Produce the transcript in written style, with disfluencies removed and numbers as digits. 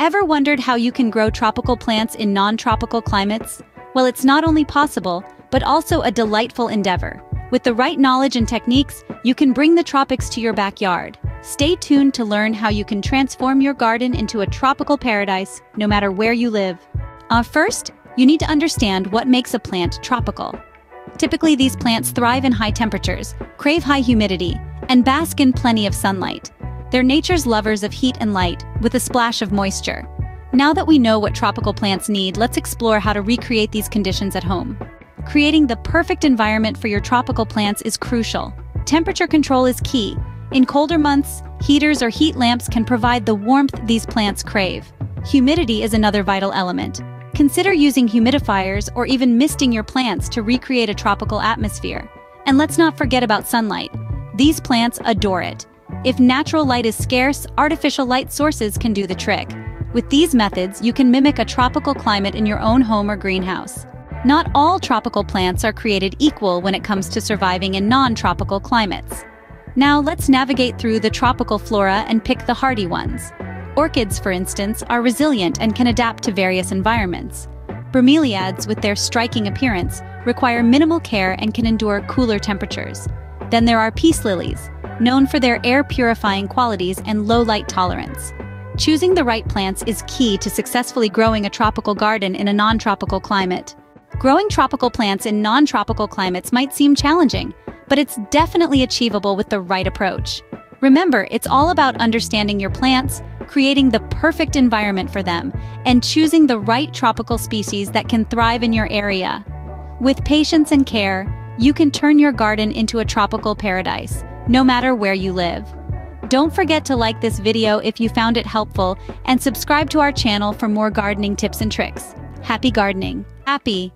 Ever wondered how you can grow tropical plants in non-tropical climates? Well, it's not only possible, but also a delightful endeavor. With the right knowledge and techniques, you can bring the tropics to your backyard. Stay tuned to learn how you can transform your garden into a tropical paradise, no matter where you live. First, you need to understand what makes a plant tropical. Typically, these plants thrive in high temperatures, crave high humidity, and bask in plenty of sunlight. They're nature's lovers of heat and light, with a splash of moisture. Now that we know what tropical plants need, let's explore how to recreate these conditions at home. Creating the perfect environment for your tropical plants is crucial. Temperature control is key. In colder months, heaters or heat lamps can provide the warmth these plants crave. Humidity is another vital element. Consider using humidifiers or even misting your plants to recreate a tropical atmosphere. And let's not forget about sunlight. These plants adore it. If natural light is scarce, artificial light sources can do the trick. With these methods, you can mimic a tropical climate in your own home or greenhouse. Not all tropical plants are created equal when it comes to surviving in non-tropical climates. Now let's navigate through the tropical flora and pick the hardy ones. Orchids, for instance, are resilient and can adapt to various environments. Bromeliads, with their striking appearance, require minimal care and can endure cooler temperatures. Then there are peace lilies, known for their air-purifying qualities and low light tolerance. Choosing the right plants is key to successfully growing a tropical garden in a non-tropical climate. Growing tropical plants in non-tropical climates might seem challenging, but it's definitely achievable with the right approach. Remember, it's all about understanding your plants, creating the perfect environment for them, and choosing the right tropical species that can thrive in your area. With patience and care, you can turn your garden into a tropical paradise, no matter where you live. Don't forget to like this video if you found it helpful and subscribe to our channel for more gardening tips and tricks. Happy gardening. Happy